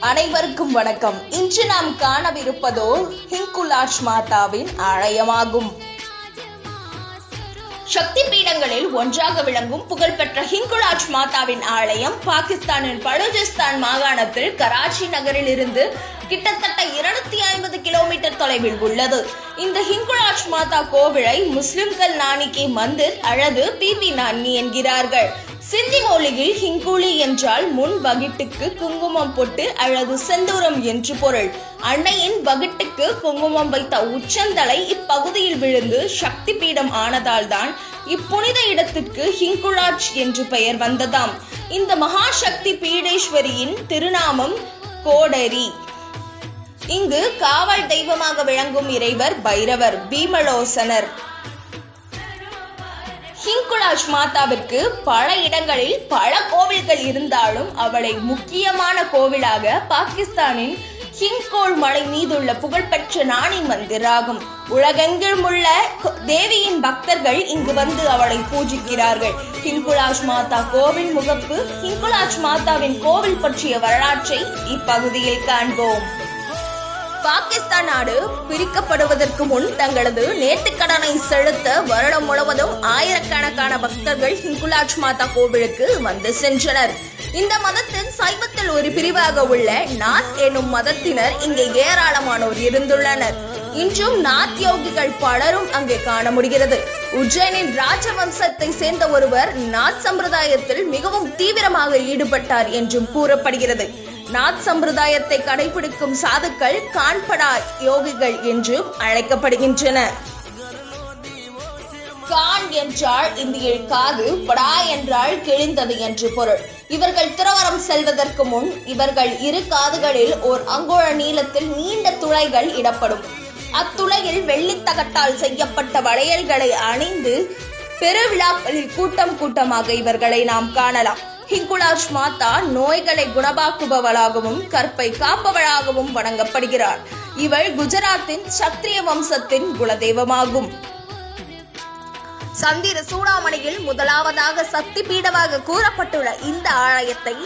அனைவருக்கும் வணக்கம். இன்று நாம் காணவிருப்பதோ ஹிங்குலாஜ் மாதாவின் ஆலயமாகும். சக்தி பீடங்களில் ஒன்றாக விளங்கும் புகழ்பெற்ற ஹிங்குலாஜ் மாதாவின் ஆலயம் பாகிஸ்தானின் பலுசிஸ்தான் மாகாணத்தில் கராச்சி நகரில் இருந்து கிட்டத்தட்ட 250 கிலோமீட்டர் தொலைவில் உள்ளது. இந்த ஹிங்குலாஜ் மாதா கோவிலை முஸ்லிம்கள் நானிகே மந்திர் அல்லது பிபி நான்னி என்கிறார்கள். சிந்தி மொழியில் ஹிங்குலி என்றால் முன் வகிட்டுக்கு குங்குமம் பொட்டு அல்லது செந்தூரம் என்று பொருள். அன்னையின் வகிட்டுக்கு குங்குமம் வைத்த உச்சந்தலை இப்பகுதியில் விழுந்து சக்தி பீடம் ஆனதால் தான் இப்புனித இடத்திற்கு ஹிங்குலாஜ் என்று பெயர் வந்ததாம். இந்த மகாசக்தி பீடேஸ்வரியின் திருநாமம் கோடரி. இங்கு காவல் தெய்வமாக விளங்கும் இறைவர் பைரவர் பீமலோசனர். ஹிங்குலாஜ் மாதாவிற்கு பல இடங்களில் பல கோவில்கள் இருந்தாலும் அவளை முக்கியமான கோவிலாக பாகிஸ்தானின் ஹிங்கோல் மலை மீதுள்ள புகழ்பெற்ற நாணி மந்திர் ஆகும். உலகெங்கிலும் உள்ள தேவியின் பக்தர்கள் இங்கு வந்து அவளை பூஜிக்கிறார்கள். ஹிங்குலாஜ் மாதா கோவில் முகப்பு. ஹிங்குலாஜ் மாதாவின் கோவில் பற்றிய வரலாற்றை இப்பகுதியில் காண்போம். பாகிஸ்தான் நாடு பிரிக்கப்படுவதற்கு முன் தங்களது நேர்த்திக்கடனை செலுத்த வருடம் முழுவதும் ஆயிரக்கணக்கான பக்தர்கள் ஹிங்குலாஜ் மாதா கோவிலுக்கு வந்து சென்றனர். இந்த மதத்தின் சைவத்தில் ஒரு பிரிவாக உள்ள நாத் எனும் மதத்தினர் இங்கே ஏராளமானோர் இருந்துள்ளனர். இன்றும் நாத் யோகிகள் பலரும் அங்கே காண முடிகிறது. உஜ்ஜைனின் ராஜவம்சத்தை சேர்ந்த ஒருவர் நாத் சம்பிரதாயத்தில் மிகவும் தீவிரமாக ஈடுபட்டார் என்றும் கூறப்படுகிறது. நாத் சம்பிரதாயத்தை கடைபிடிக்கும் சாதுக்கள் கான்படா யோகிகள் என்றும் அழைக்கப்படுகின்றனர். கான் என்றால் இந்தியில் காது, படா என்றால் கிழிந்தது என்று பொருள். இவர்கள் துறவரம் செல்வதற்கு முன் இவர்கள் இரு காதுகளில் ஓர் அங்குல நீளத்தில் நீண்ட துளைகள் இடப்படும். அத்துளையில் வெள்ளித்தகட்டால் செய்யப்பட்ட வளையல்களை அணிந்து பெருவிழாக்களில் கூட்டம் கூட்டமாக இவர்களை நாம் காணலாம். ஹிங்குலாஜ் மாதா நோய்களை குணமாக்குபவளாகவும் கற்பை காப்பவளாகவும் வணங்கப்படுகிறார். இவள் குஜராத்தின் சத்திரிய வம்சத்தின் குலதெய்வமாகும். சந்திர சூடாமணியில் முதலாவதாக சக்தி பீடமாக கூறப்பட்டுள்ள இந்த ஆலயத்தை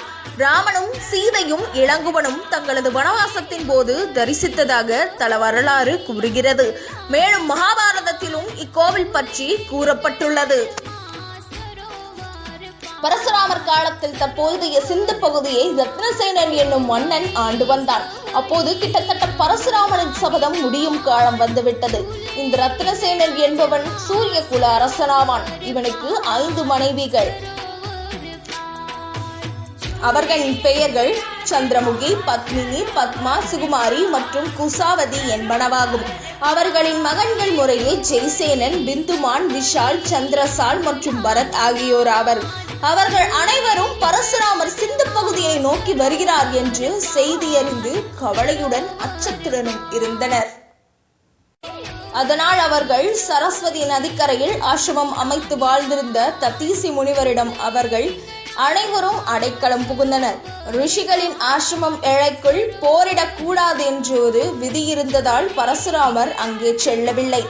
ராமனும் சீதையும் இளங்குவனும் தங்களது வனவாசத்தின் போது தரிசித்ததாக தல வரலாறு கூறுகிறது. மேலும் மகாபாரதத்திலும் இக்கோவில் பற்றி கூறப்பட்டுள்ளது. பரசுராமர் காலத்தில் தற்போதைய சிந்து பகுதியை ரத்னசேனன் என்னும் மன்னன் ஆண்டு வந்தான். அப்போது கிட்டத்தட்ட பரசுராமரின் சபதம் முடியும் காலம் வந்துவிட்டது. இந்த ரத்னசேனன் என்பவன் சூரிய குல அரசனாவான். இவனுக்கு 5 மனைவிகள். அவர்களின் பெயர்கள் சந்திரமுகி, பத்மினி, பத்மா, சுகுமாரி மற்றும் குசாவதி என்பனவாகும். அவர்களின் மகன்கள் முறையே ஜெய்சேனன், பிந்துமான், விஷால், சந்திரசால் மற்றும் பரத் ஆகியோர் ஆவர். அவர்கள் அனைவரும் பரசுராமர் சிந்து பகுதியை நோக்கி வருகிறார் என்று செய்தியறிந்து கவலையுடன் அச்சத்துடனும் இருந்தனர். அதனால் அவர்கள் சரஸ்வதி நதிக்கரையில் ஆசிரமம் அமைத்து வாழ்ந்திருந்த ததீசி முனிவரிடம் அவர்கள் அனைவரும் அடைக்கலம் புகுந்தனர். ரிஷிகளின் ஆசிரமம் எல்லைக்குள் போரிடக்கூடாது என்று ஒரு விதி இருந்ததால் பரசுராமர் அங்கே செல்லவில்லை.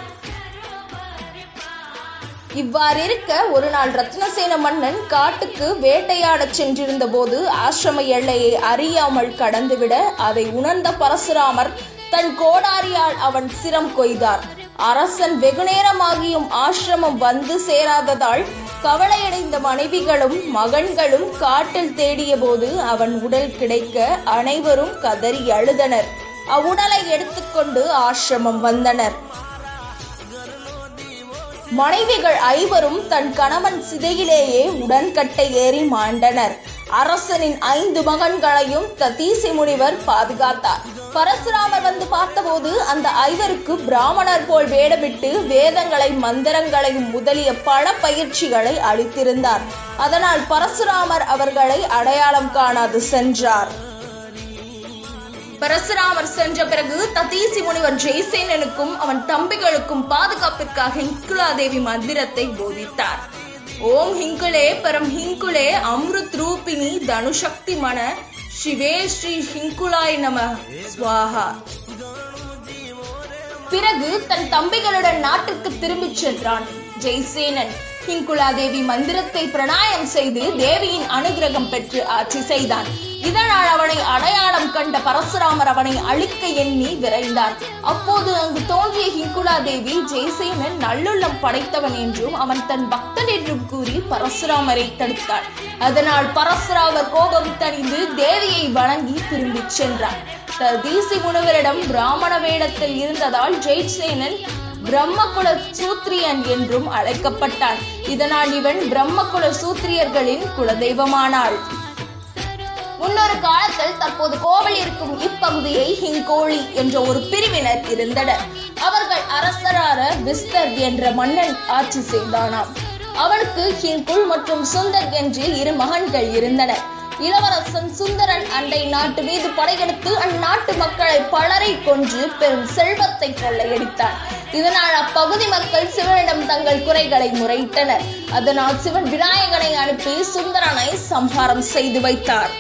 இவ்வாறிருக்க ஒரு நாள் ரத்னசேன மன்னன் காட்டுக்கு வேட்டையாடச் சென்றிருந்த போது ஆசிரம எல்லையை அறியாமல் கடந்துவிட அதை உணர்ந்த பரசுராமர் தன் கோடாரியால் அவன் சிரம் கொய்தார். அரசன் வெகுநேரமாகியும் ஆசிரமம் வந்து சேராததால் கவலையடைந்த மனைவிகளும் மகன்களும் காட்டில் தேடிய போது அவன் உடல் கிடைக்க அனைவரும் கதறி அழுதனர். அவ்வுடலை எடுத்துக்கொண்டு ஆசிரமம் வந்தனர். மனைவிகள் 5வரும் தன் கணவன் சிதையிலேயே உடன்கட்டை ஏறி மாண்டனர். அரசனின் 5 மகன்களையும் ததீசி முனிவர் பாதுகாத்தார். பரசுராமர் வந்து பார்த்தபோது அந்த 5வருக்கு பிராமணர் போல் வேடமிட்டு வேதங்களை மந்திரங்களையும் முதலிய பல பயிற்சிகளை அளித்திருந்தார். அதனால் பரசுராமர் அவர்களை அடையாளம் காணாது சென்றார். பரசுராமர் சென்ற பிறகு ததீசி முனிவர் ஜெய்சேனனுக்கும் அவன் தம்பிகளுக்கும் பாதுகாப்பிற்காக ஹிங்குலாதேவி மந்திரத்தை போதித்தார். ஓம் ஹிங்குலே பரம் ஹிங்குலே அம்ருத் ரூபிணி தனுசக்தி மன சிவே ஸ்ரீ ஹிங்குலாய் நம ஸ்வாஹா. பிறகு தன் தம்பிகளுடன் நாட்டுக்கு திரும்பிச் சென்றான் ஜெய்சேனன். ஹிங்குலாதேவி மந்திரத்தை பிரணாயம் செய்து தேவியின் அனுகிரகம் பெற்று ஆட்சி செய்தான். இதனால் அவனை அடையாளம் கண்ட பரசுராமர் அவனை அழிக்க எண்ணி விரைந்தார். அப்போது அங்கு தோன்றிய ஹிங்குலா தேவி ஜெயசேனன் நல்லுள்ளம் படைத்தவன் என்றும் அவன் தன் பக்தன் என்றும் கூறி பரசுராமரை தடுத்தார். அதனால் பரசுராமர் கோபம் தணிந்து தேவியை வணங்கி திரும்பிச் சென்றார். ததீசி முனிவரிடம் பிராமண வேடத்தில் இருந்ததால் ஜெயசேனன் பிரம்மகுல சூத்திரியன் என்றும் அழைக்கப்பட்டான். இதனால் இவன் பிரம்மகுல சூத்திரியர்களின் குலதெய்வமானாள். முன்னொரு காலத்தில் தற்போது கோவில் இருக்கும் இப்பகுதியை ஹிங்கோளி என்ற ஒரு பிரிவினர் இருந்தனர். அவர்கள் அரசரான விஸ்தர் என்ற மன்னன் ஆட்சி செய்தானாம். அவனுக்கு ஹிங்குல் மற்றும் சுந்தர் என்று 2 மகன்கள் இருந்தனர். இளவரசன் சுந்தரன் அண்டை நாட்டு மீது படையெடுத்து அந்நாட்டு மக்களை பலரை கொன்று பெரும் செல்வத்தை கொள்ளையடித்தான். இதனால் அப்பகுதி மக்கள் சிவனிடம் தங்கள் குறைகளை முறையிட்டனர். அதனால் சிவன் விநாயகனை அனுப்பி சுந்தரனை சம்ஹாரம் செய்து வைத்தார்.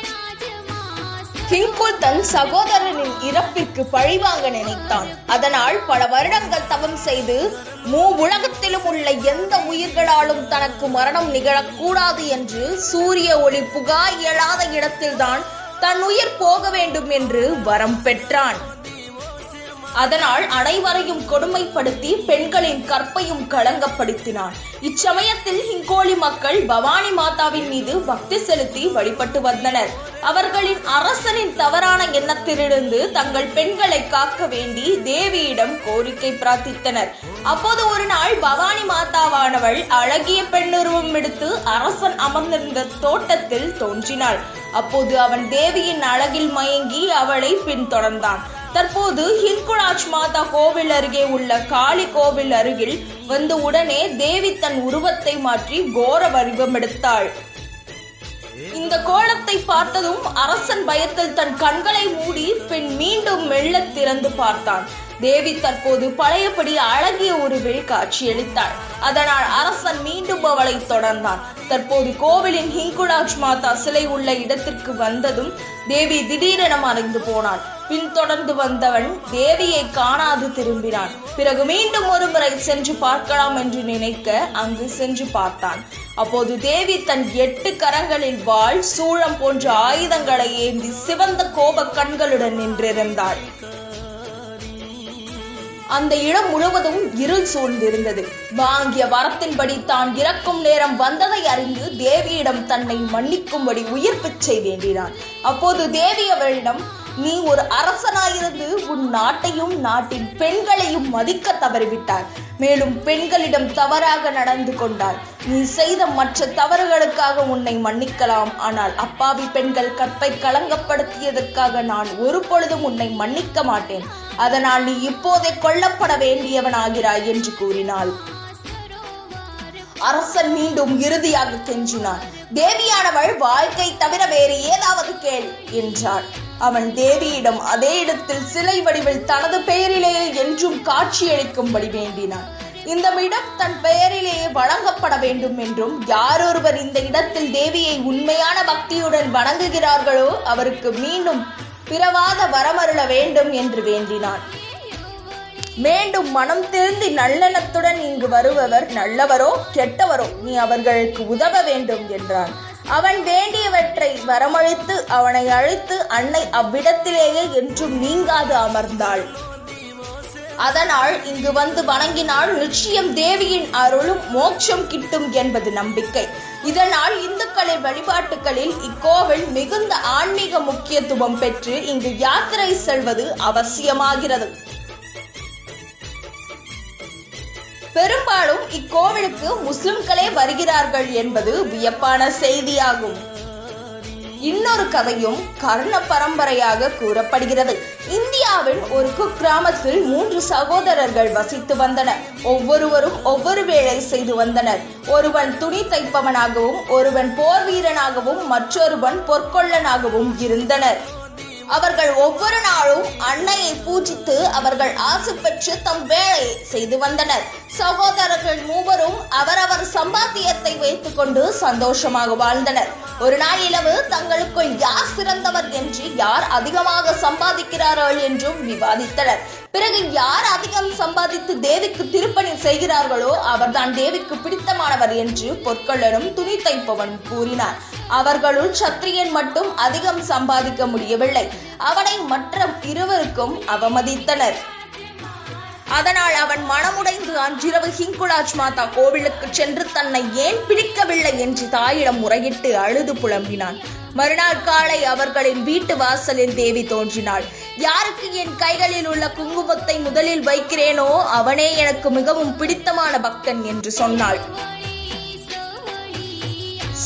ஹிங்குல் தன் சகோதரனின் இறப்பிற்கு பழிவாங்க நினைத்தான். அதனால் பல வருடங்கள் தவம் செய்து உலகத்திலும் உள்ள எந்த உயிர்களாலும் தனக்கு மரணம் நிகழக்கூடாது என்று சூரிய ஒளி புகா இயலாத இடத்தில்தான் தன் உயிர் போக வேண்டும் என்று வரம் பெற்றான். அதனால் அனைவரையும் கொடுமைப்படுத்தி பெண்களின் கற்பையும் களங்கப்படுத்தினான். இச்சமயத்தில் ஹிங்கோளி மக்கள் பவானி மாதாவின் மீது பக்தி செலுத்தி வழிபட்டு வந்தனர். அவர்களின் அரசனின் தவறான எண்ணத்திலிருந்து தங்கள் பெண்களை காக்க வேண்டி தேவியிடம் கோரிக்கை பிரார்த்தித்தனர். அப்போது ஒரு நாள் பவானி மாதாவானவள் அழகிய பெண்ணுருவம் எடுத்து அரசன் அமர்ந்திருந்த தோட்டத்தில் தோன்றினாள். அப்போது அவன் தேவியின் அழகில் மயங்கி அவளை பின்தொடர்ந்தான். தற்போது ஹிங்குலாஜ் மாதா கோவில் அருகே உள்ள காளி கோவில் அருகில் வந்து உடனே தேவி தன் உருவத்தை மாற்றி கோர வடிவம் எடுத்தாள். இந்த கோலத்தை பார்த்ததும் அரசன் பயத்தில் தன் கண்களை மூடி பின் மீண்டும் மெல்ல திறந்து பார்த்தான். தேவி தற்போது பழையபடி அழகிய உருவில் காட்சியளித்தாள். அதனால் அரசன் மீண்டும் அவளை தொடர்ந்தான். தற்போது கோவிலின் ஹிங்குலாஜ் மாதா சிலை உள்ள இடத்திற்கு வந்ததும் தேவி திடீரென மறைந்து போனான். பின்தொடர்ந்து வந்தவன் தேவியை காணாது திரும்பினான். பிறகு மீண்டும் ஒரு முறை சென்று பார்க்கலாம் என்று நினைக்க அங்கு சென்று பார்த்தான். அப்போது தேவி தன் 8 கரங்களில் வாள், சூழம் போன்ற ஆயுதங்களை ஏந்தி சிவந்த கோப கண்களுடன் நின்றிருந்தாள். அந்த இடம் முழுவதும் இருள் சூழ்ந்திருந்தது. வாங்கிய வரத்தின்படி தான் இறக்கும் நேரம் வந்ததை அறிந்து தேவியிடம் தன்னை மன்னிக்கும்படி உயிர் பிச்சை வேண்டினான். அப்போது தேவி அவளிடம், நீ ஒரு அரசனாயிருந்து உன் நாட்டையும் நாட்டின் பெண்களையும் மதிக்க தவறிவிட்டாய். மேலும் பெண்களிடம் தவறாக நடந்து கொண்டாய். நீ செய்த மற்ற தவறுகளுக்காக உன்னை மன்னிக்கலாம். ஆனால் அப்பாவி பெண்கள் கற்பை களங்கப்படுத்தியதற்காக நான் ஒரு பொழுதும் உன்னை மன்னிக்க மாட்டேன். அதனால் நீ இப்போதே கொல்லப்பட வேண்டியவனாகிறாய் என்று கூறினாள். அரசன் மீண்டும் இறுதியாக கெஞ்சினான். தேவியானவள் வாழ்க்கை தவிர வேறு ஏதாவது கேள் என்றாள். அவன் தேவியிடம் அதே இடத்தில் சிலை வடிவில் தனது பெயரிலேயே என்றும் காட்சியளிக்கும்படி வேண்டினான். இந்த இடம் தன் பெயரிலேயே வழங்கப்பட வேண்டும் என்றும் யாரொருவர் இந்த இடத்தில் தேவியை உண்மையான பக்தியுடன் வணங்குகிறார்களோ அவருக்கு மீண்டும் பிறவாத வரமருள வேண்டும் என்று வேண்டினான். மீண்டும் மனம் திருந்தி நல்லெண்ணத்துடன் இங்கு வருபவர் நல்லவரோ கெட்டவரோ நீ அவர்களுக்கு உதவ வேண்டும் என்றான். அவன் வேண்டியவற்றை வரமளித்து அவனை அழைத்து அன்னை அவ்விடத்திலேயே என்றும் நீங்காது அமர்ந்தாள். அதனால் இங்கு வந்து வணங்கினால் நிச்சயம் தேவியின் அருளும் மோட்சம் கிட்டும் என்பது நம்பிக்கை. இதனால் இந்துக்களின் வழிபாட்டுகளில் இக்கோவில் மிகுந்த ஆன்மீக முக்கியத்துவம் பெற்று இங்கு யாத்திரை செல்வது அவசியமாகிறது. பெரும்பாலும் இக்கோவிலுக்கு முஸ்லிம்களே வருகிறார்கள் என்பது வியப்பான செய்தியாகும். இன்னொரு கதையும் கர்ண பரம்பரையாக கூறப்படுகிறது. இந்தியாவின் ஒரு குக்கிராமத்தில் 3 சகோதரர்கள் வசித்து வந்தனர். ஒவ்வொருவரும் ஒவ்வொரு வேலை செய்து வந்தனர். ஒருவன் துணி தைப்பவனாகவும், ஒருவன் போர் வீரனாகவும், மற்றொருவன் பொற்கொள்ளனாகவும் இருந்தனர். அவர்கள் ஒவ்வொரு நாளும் அன்னையை பூஜித்து அவர்கள் ஆசை பெற்று தம் வேலையை செய்து வந்தனர். சகோதரர்கள் 3வரும் அவரவர் சம்பாத்தியத்தை வைத்துக் கொண்டு சந்தோஷமாக வாழ்ந்தனர். ஒரு நாள் இரவு தங்களுக்குள் யார் சிறந்தவர் என்று, யார் அதிகமாக சம்பாதிக்கிறார்கள் என்றும் விவாதித்தனர். பிறகு யார் அதிகம் சம்பாதித்து தேவிக்கு திருப்பணி செய்கிறார்களோ அவர்தான் தேவிக்கு பிடித்தமானவர் என்று பொற்கொள்ளனும் துணி தைப்பவனும் கூறினார். அவர்களுள் சத்திரியன் மட்டும் அதிகம் சம்பாதிக்க முடியவில்லை. அவனை மற்ற இருவருக்கும் அவமதித்தனர். அதனால் அவன் மனமுடைந்து அன்றிரவு ஹிங்குளாஜ் மாதா கோவிலுக்கு சென்று தன்னை ஏன் பிடிக்கவில்லை என்று தாயிடம் முறையிட்டு அழுது புலம்பினான். மறுநாள் காலை அவர்களின் வீட்டு வாசலில் தேவி தோன்றினாள். யாருக்கு என் கைகளில் உள்ள குங்குமத்தை முதலில் வைக்கிறேனோ அவனே எனக்கு மிகவும் பிடித்தமான பக்தன் என்று சொன்னாள்.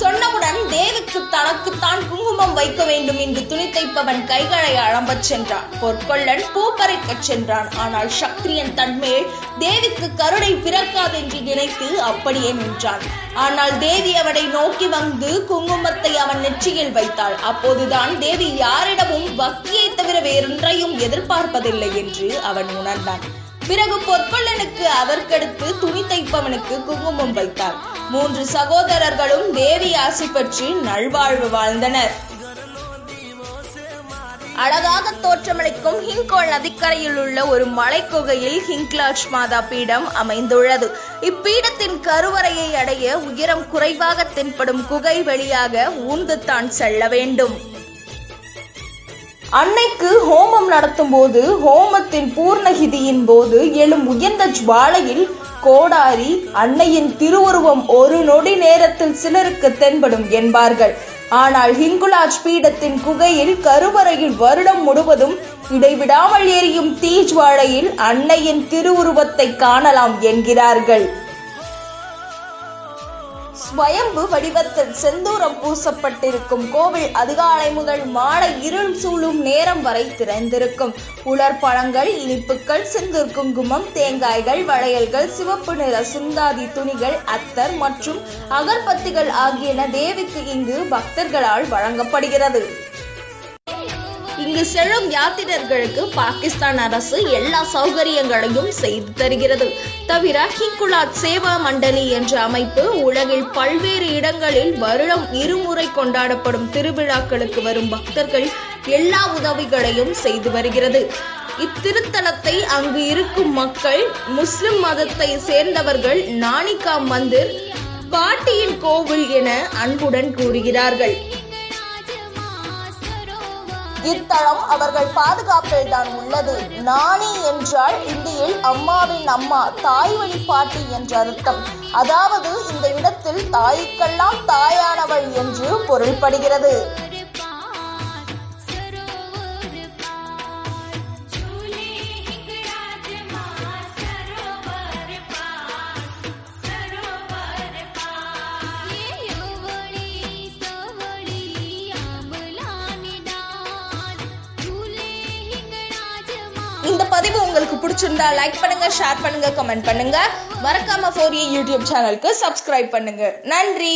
சொன்னவுடன் தேவிக்கு தனக்குத்தான் குங்குமம் வைக்க வேண்டும் என்று துணி தைப்பவன் கைகளை அலம்பச் சென்றான். பொற்கொள்ளன் பூ பறிக்கச் சென்றான். ஆனால் சத்திரியன் தன்மேல் தேவிக்கு கருணை பிறக்காதென்று நினைத்து அப்படியே நின்றான். ஆனால் தேவி அவனை நோக்கி வந்து குங்குமத்தை அவன் நெற்றியில் வைத்தாள். அப்போதுதான் தேவி யாரிடமும் பக்தியை தவிர வேறொன்றையும் எதிர்பார்ப்பதில்லை என்று அவன் உணர்ந்தான். பிறகு பொற்கொள்ளனுக்கு அதற்கடுத்து துணி தைப்பவனுக்கு குங்குமம் வைத்தார். 3 சகோதரர்களும் தேவி ஆசி பெற்று நல்வாழ்வு வாழ்ந்தனர். அழகாக தோற்றமளிக்கும் ஹிங்கோல் நதிக்கரையில் உள்ள ஒரு மலைக்குகையில் ஹிங்குளாஜ் மாதா பீடம் அமைந்துள்ளது. இப்பீடத்தின் கருவறையை அடைய உயரம் குறைவாக தென்படும் குகை வழியாக ஊர்ந்துதான் செல்ல வேண்டும். அன்னைக்கு ஹோமம் நடத்தும் போது ஹோமத்தின் பூர்ணகிதியின் போது எழும் உயர்ந்த ஜுவாலையில் கோடாரி அன்னையின் திருவுருவம் ஒரு நொடி நேரத்தில் சிலருக்கு தென்படும் என்பார்கள். ஆனால் ஹிங்குளாஜ் பீடத்தின் குகையில் கருவறையில் வருடம் முழுவதும் இடைவிடாமல் எரியும் தீஜ்வாலையில் அன்னையின் திருவுருவத்தை காணலாம் என்கிறார்கள். ஸ்வயம்பு வடிவத்தில் செந்தூரம் பூசப்பட்டிருக்கும் கோவில் அதிகாலை முதல் மாலை இருள் சூழும் நேரம் வரை திறந்திருக்கும். உலர் பழங்கள், இனிப்புகள், சிந்தூர் குங்குமம், தேங்காய்கள், வளையல்கள், சிவப்பு நிற சுந்தாதி துணிகள், அத்தர் மற்றும் அகர்பத்திகள் ஆகியன தேவிக்கு இங்கு பக்தர்களால் வழங்கப்படுகிறது. இங்கு செல்லும் யாத்திரர்களுக்கு பாகிஸ்தான் அரசு எல்லா சௌகரியங்களையும் செய்து தருகிறது. தவிர ஹிங்குளாஜ் சேவா மண்டலி என்ற அமைப்பு உலகில் பல்வேறு இடங்களில் வருடம் இருமுறை கொண்டாடப்படும் திருவிழாக்களுக்கு வரும் பக்தர்கள் எல்லா உதவிகளையும் செய்து வருகிறது. இத்திருத்தலத்தை அங்கு இருக்கும் மக்கள் முஸ்லிம் மதத்தை சேர்ந்தவர்கள் நானிகா மந்திர், பாட்டியின் கோவில் என அன்புடன் கூறுகிறார்கள். இத்தலம் அவர்கள் பாதுகாப்பில் தான் உள்ளது. நாணி என்றால் இந்தியில் அம்மாவின் அம்மா, தாய் வழி பாட்டி என்ற அர்த்தம். அதாவது இந்த இடத்தில் தாய்க்கெல்லாம் தாயானவள் என்று பொருள்படுகிறது. இந்த பதிவு உங்களுக்கு பிடிச்சிருந்தா லைக் பண்ணுங்க, ஷேர் பண்ணுங்க, கமெண்ட் பண்ணுங்க. மறக்காம 4A யூடியூப் சேனலுக்கு சப்ஸ்கிரைப் பண்ணுங்க. நன்றி.